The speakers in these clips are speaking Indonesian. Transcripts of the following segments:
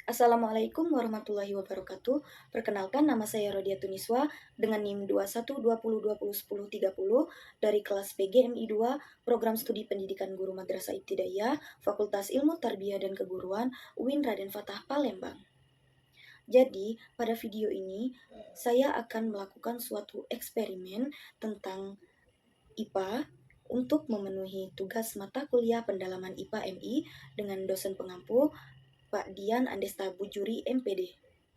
Assalamualaikum warahmatullahi wabarakatuh. Perkenalkan, nama saya Rodia Tuniswa dengan NIM 2120201030 dari kelas PGMI 2, Program Studi Pendidikan Guru Madrasah Ibtidaiyah, Fakultas Ilmu Tarbiyah dan Keguruan, UIN Raden Fatah Palembang. Jadi, pada video ini saya akan melakukan suatu eksperimen tentang IPA untuk memenuhi tugas mata kuliah pendalaman IPA MI dengan dosen pengampu Pak Dian Andesta Bujuri MPD.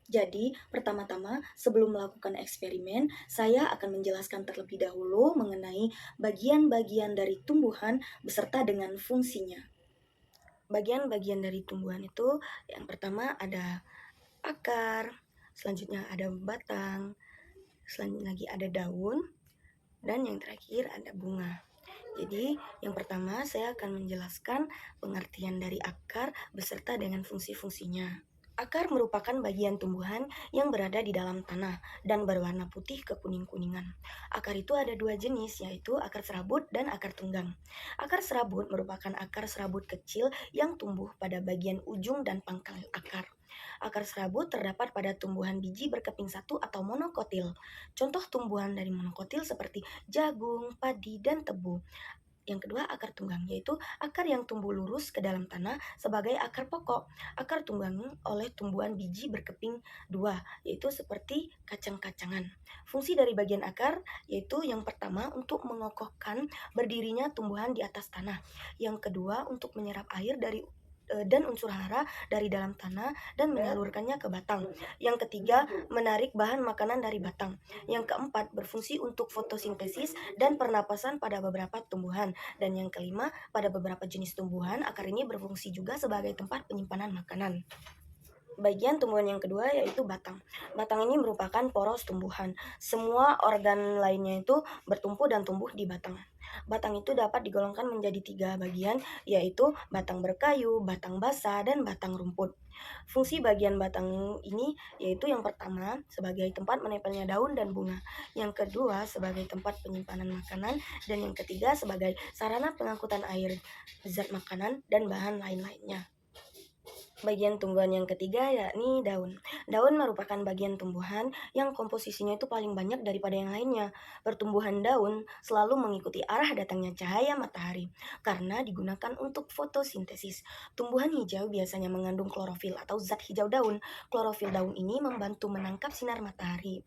Jadi, pertama-tama sebelum melakukan eksperimen, saya akan menjelaskan terlebih dahulu mengenai bagian-bagian dari tumbuhan beserta dengan fungsinya. Bagian-bagian dari tumbuhan itu yang pertama ada akar, selanjutnya ada batang, selanjutnya lagi ada daun, dan yang terakhir ada bunga. Jadi, yang pertama saya akan menjelaskan pengertian dari akar beserta dengan fungsi-fungsinya. Akar merupakan bagian tumbuhan yang berada di dalam tanah dan berwarna putih kekuning-kuningan. Akar itu ada dua jenis, yaitu akar serabut dan akar tunggang. Akar serabut merupakan akar serabut kecil yang tumbuh pada bagian ujung dan pangkal akar. Akar serabut terdapat pada tumbuhan biji berkeping satu atau monokotil. Contoh tumbuhan dari monokotil seperti jagung, padi, dan tebu. Yang kedua, akar tunggang, yaitu akar yang tumbuh lurus ke dalam tanah sebagai akar pokok. Akar tunggang oleh tumbuhan biji berkeping dua, yaitu seperti kacang-kacangan. Fungsi dari bagian akar yaitu yang pertama untuk mengokohkan berdirinya tumbuhan di atas tanah. Yang kedua untuk menyerap air dan unsur hara dari dalam tanah dan menyalurkannya ke batang. Yang ketiga, menarik bahan makanan dari batang. Yang keempat, berfungsi untuk fotosintesis dan pernapasan pada beberapa tumbuhan. Dan yang kelima, pada beberapa jenis tumbuhan, akar ini berfungsi juga sebagai tempat penyimpanan makanan. Bagian tumbuhan yang kedua yaitu batang. Batang ini merupakan poros tumbuhan. Semua organ lainnya itu bertumpu dan tumbuh di batang. Batang itu dapat digolongkan menjadi tiga bagian, yaitu batang berkayu, batang basah, dan batang rumput. Fungsi bagian batang ini yaitu yang pertama sebagai tempat menempelnya daun dan bunga, yang kedua sebagai tempat penyimpanan makanan, dan yang ketiga sebagai sarana pengangkutan air, zat makanan, dan bahan lain-lainnya. Bagian tumbuhan yang ketiga yakni daun. Daun merupakan bagian tumbuhan yang komposisinya itu paling banyak daripada yang lainnya. Pertumbuhan daun selalu mengikuti arah datangnya cahaya matahari karena digunakan untuk fotosintesis. Tumbuhan hijau biasanya mengandung klorofil atau zat hijau daun. Klorofil daun ini membantu menangkap sinar matahari.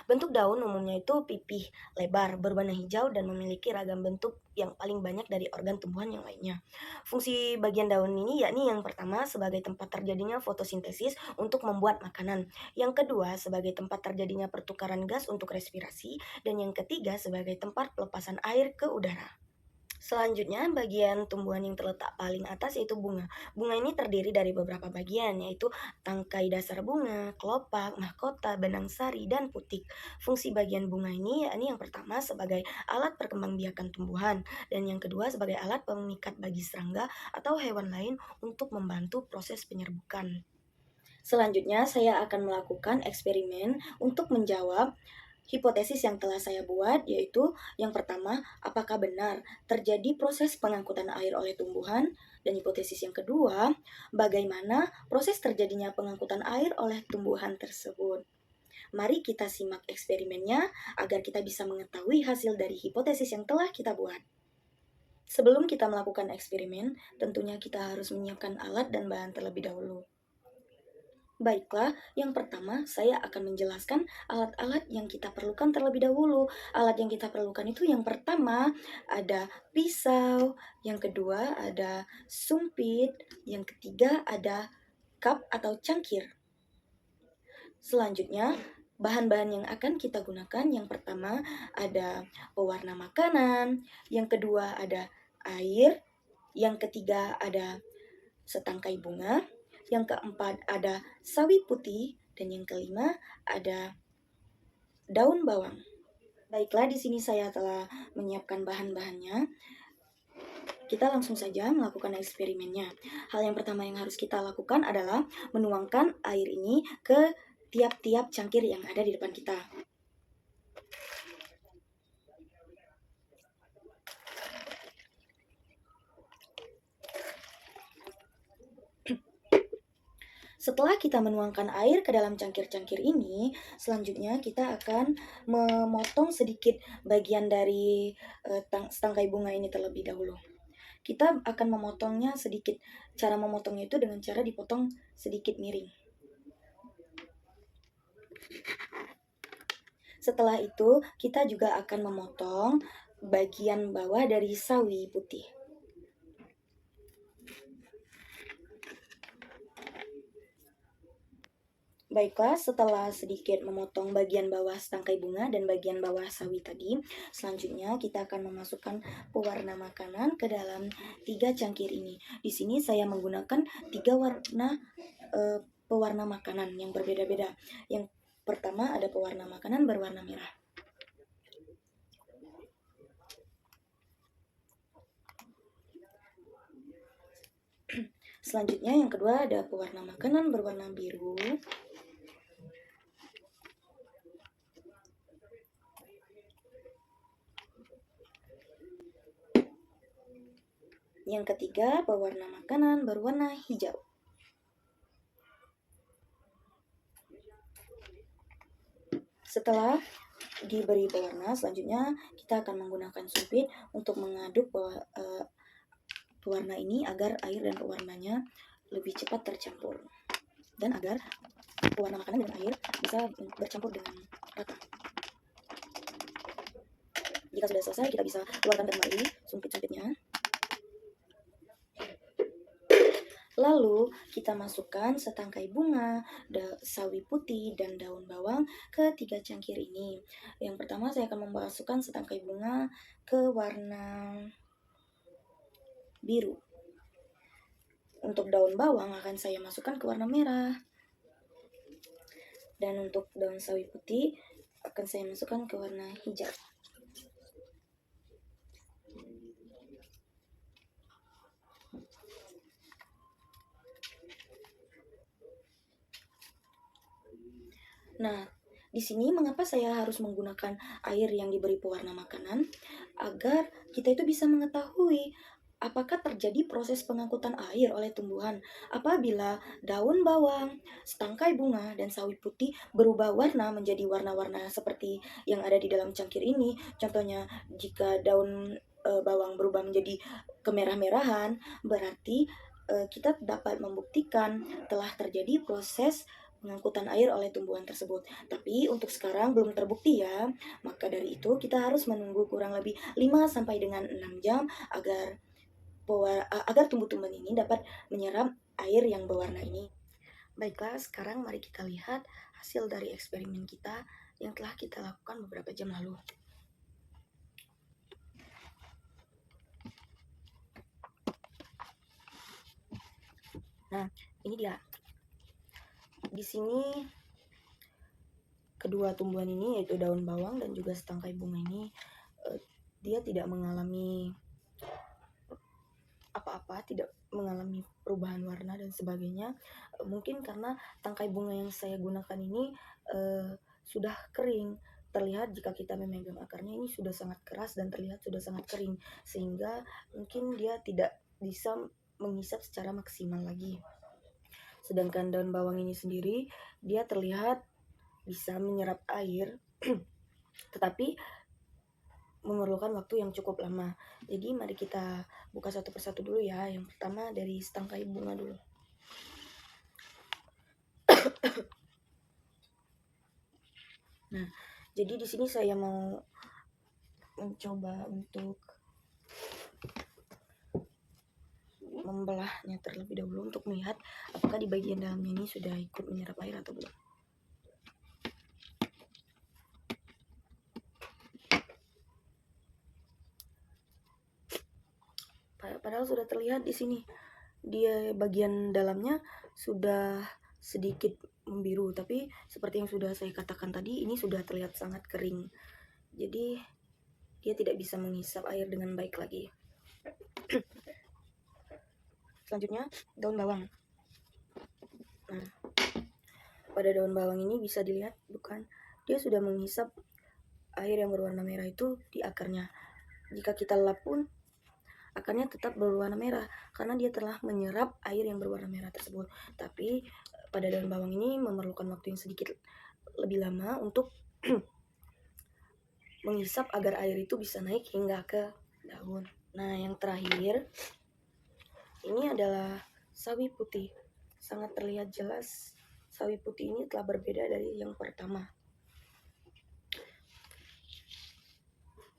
Bentuk daun umumnya itu pipih, lebar, berwarna hijau, dan memiliki ragam bentuk yang paling banyak dari organ tumbuhan yang lainnya. Fungsi bagian daun ini yakni yang pertama sebagai tempat terjadinya fotosintesis untuk membuat makanan, yang kedua sebagai tempat terjadinya pertukaran gas untuk respirasi, dan yang ketiga sebagai tempat pelepasan air ke udara. Selanjutnya, bagian tumbuhan yang terletak paling atas yaitu bunga. Bunga ini terdiri dari beberapa bagian, yaitu tangkai dasar bunga, kelopak, mahkota, benang sari, dan putik. Fungsi bagian bunga ini yakni yang pertama sebagai alat perkembangbiakan tumbuhan, dan yang kedua sebagai alat pengikat bagi serangga atau hewan lain untuk membantu proses penyerbukan. Selanjutnya, saya akan melakukan eksperimen untuk menjawab hipotesis yang telah saya buat, yaitu yang pertama, apakah benar terjadi proses pengangkutan air oleh tumbuhan? Dan hipotesis yang kedua, bagaimana proses terjadinya pengangkutan air oleh tumbuhan tersebut? Mari kita simak eksperimennya agar kita bisa mengetahui hasil dari hipotesis yang telah kita buat. Sebelum kita melakukan eksperimen, tentunya kita harus menyiapkan alat dan bahan terlebih dahulu. Baiklah, yang pertama saya akan menjelaskan alat-alat yang kita perlukan terlebih dahulu. Alat yang kita perlukan itu yang pertama ada pisau, yang kedua ada sumpit, yang ketiga ada cup atau cangkir. Selanjutnya, bahan-bahan yang akan kita gunakan yang pertama ada pewarna makanan, yang kedua ada air, yang ketiga ada setangkai bunga, yang keempat ada sawi putih, dan yang kelima ada daun bawang. Baiklah, di sini saya telah menyiapkan bahan-bahannya. Kita langsung saja melakukan eksperimennya. Hal yang pertama yang harus kita lakukan adalah menuangkan air ini ke tiap-tiap cangkir yang ada di depan kita. Setelah kita menuangkan air ke dalam cangkir-cangkir ini, selanjutnya kita akan memotong sedikit bagian dari setangkai bunga ini terlebih dahulu. Kita akan memotongnya sedikit. Cara memotongnya itu dengan cara dipotong sedikit miring. Setelah itu, kita juga akan memotong bagian bawah dari sawi putih. Baiklah, setelah sedikit memotong bagian bawah setangkai bunga dan bagian bawah sawi tadi, selanjutnya kita akan memasukkan pewarna makanan ke dalam 3 cangkir ini. Di sini saya menggunakan 3 warna pewarna makanan yang berbeda-beda. Yang pertama ada pewarna makanan berwarna merah. Selanjutnya yang kedua ada pewarna makanan berwarna biru. Yang ketiga pewarna makanan berwarna hijau. Setelah diberi pewarna, selanjutnya kita akan menggunakan sumpit untuk mengaduk pewarna ini agar air dan pewarnanya lebih cepat tercampur dan agar pewarna makanan dengan air bisa bercampur dengan rata. Jika sudah selesai, kita bisa keluarkan kembali sumpit-sumpitnya. Lalu kita masukkan setangkai bunga, sawi putih, dan daun bawang ke 3 cangkir ini. Yang pertama saya akan memasukkan setangkai bunga ke warna biru. Untuk daun bawang akan saya masukkan ke warna merah. Dan untuk daun sawi putih akan saya masukkan ke warna hijau. Nah, di sini mengapa saya harus menggunakan air yang diberi pewarna makanan? Agar kita itu bisa mengetahui apakah terjadi proses pengangkutan air oleh tumbuhan apabila daun bawang, setangkai bunga, dan sawi putih berubah warna menjadi warna-warna seperti yang ada di dalam cangkir ini. Contohnya, jika daun bawang berubah menjadi kemerah-merahan, berarti kita dapat membuktikan telah terjadi proses pengangkutan air oleh tumbuhan tersebut. Tapi untuk sekarang belum terbukti ya. Maka dari itu kita harus menunggu kurang lebih 5 sampai dengan 6 jam agar tumbuh-tumbuhan ini dapat menyerap air yang berwarna ini. Baiklah, sekarang mari kita lihat hasil dari eksperimen kita yang telah kita lakukan beberapa jam lalu. Nah, ini dia. Di sini kedua tumbuhan ini, yaitu daun bawang dan juga setangkai bunga ini, dia tidak mengalami apa-apa, tidak mengalami perubahan warna dan sebagainya. Mungkin karena tangkai bunga yang saya gunakan ini sudah kering. Terlihat jika kita memegang akarnya ini sudah sangat keras dan terlihat sudah sangat kering, sehingga mungkin dia tidak bisa menghisap secara maksimal lagi. Sedangkan daun bawang ini sendiri, dia terlihat bisa menyerap air, tetapi memerlukan waktu yang cukup lama. Jadi mari kita buka satu persatu dulu ya. Yang pertama dari setangkai bunga dulu. Nah, jadi di sini saya mau mencoba untuk membelahnya terlebih dahulu untuk melihat apakah di bagian dalamnya ini sudah ikut menyerap air atau belum. Padahal sudah terlihat di sini dia bagian dalamnya sudah sedikit membiru, tapi seperti yang sudah saya katakan tadi, ini sudah terlihat sangat kering. Jadi dia tidak bisa menghisap air dengan baik lagi. Selanjutnya daun bawang. Nah, pada daun bawang ini bisa dilihat bukan, dia sudah menghisap air yang berwarna merah itu di akarnya. Jika kita lap pun akarnya tetap berwarna merah karena dia telah menyerap air yang berwarna merah tersebut. Tapi pada daun bawang ini memerlukan waktu yang sedikit lebih lama untuk menghisap agar air itu bisa naik hingga ke daun. Nah, yang terakhir ini adalah sawi putih. Sangat terlihat jelas sawi putih ini telah berbeda dari yang pertama.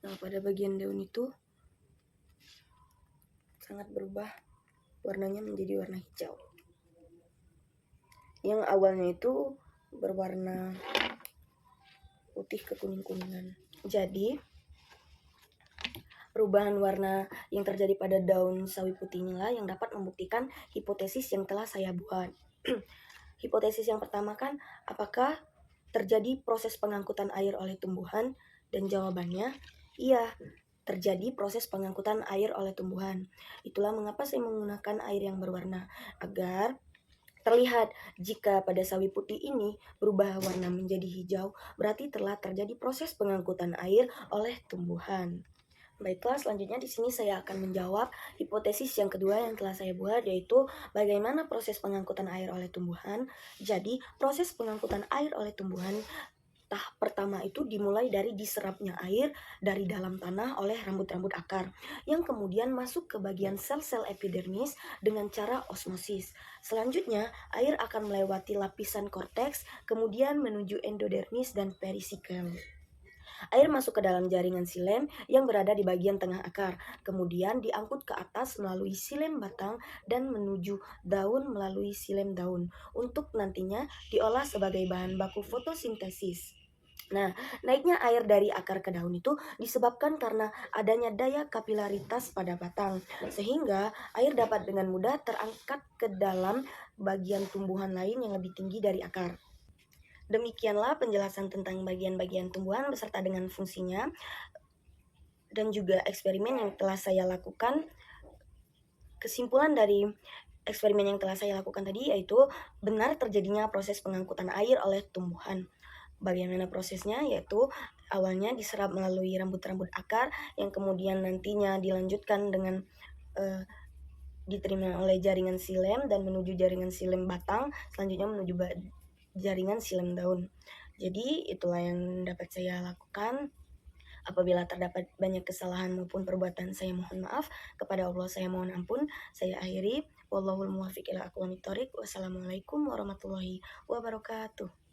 Nah, pada bagian daun itu sangat berubah warnanya menjadi warna hijau. Yang awalnya itu berwarna putih kekuning-kuningan. Jadi, perubahan warna yang terjadi pada daun sawi putih inilah yang dapat membuktikan hipotesis yang telah saya buat. Hipotesis yang pertama kan, apakah terjadi proses pengangkutan air oleh tumbuhan? Dan jawabannya, iya, terjadi proses pengangkutan air oleh tumbuhan. Itulah mengapa saya menggunakan air yang berwarna, agar terlihat jika pada sawi putih ini berubah warna menjadi hijau, berarti telah terjadi proses pengangkutan air oleh tumbuhan. Baiklah, selanjutnya di sini saya akan menjawab hipotesis yang kedua yang telah saya buat, yaitu bagaimana proses pengangkutan air oleh tumbuhan. Jadi, proses pengangkutan air oleh tumbuhan tahap pertama itu dimulai dari diserapnya air dari dalam tanah oleh rambut-rambut akar, yang kemudian masuk ke bagian sel-sel epidermis dengan cara osmosis. Selanjutnya, air akan melewati lapisan korteks, kemudian menuju endodermis dan perisikel. Air masuk ke dalam jaringan silem yang berada di bagian tengah akar, kemudian diangkut ke atas melalui silem batang dan menuju daun melalui silem daun, untuk nantinya diolah sebagai bahan baku fotosintesis. Nah, naiknya air dari akar ke daun itu disebabkan karena adanya daya kapilaritas pada batang, sehingga air dapat dengan mudah terangkat ke dalam bagian tumbuhan lain yang lebih tinggi dari akar. Demikianlah penjelasan tentang bagian-bagian tumbuhan beserta dengan fungsinya dan juga eksperimen yang telah saya lakukan. Kesimpulan dari eksperimen yang telah saya lakukan tadi yaitu benar terjadinya proses pengangkutan air oleh tumbuhan. Bagaimana prosesnya? Yaitu awalnya diserap melalui rambut-rambut akar yang kemudian nantinya dilanjutkan dengan diterima oleh jaringan silem dan menuju jaringan silem batang, selanjutnya menuju jaringan silem daun. Jadi itulah yang dapat saya lakukan. Apabila terdapat banyak kesalahan maupun perbuatan, saya mohon maaf. Kepada Allah saya mohon ampun. Saya akhiri. Wallahul muwaffiq ila aqwamit thoriq. Wassalamualaikum warahmatullahi wabarakatuh.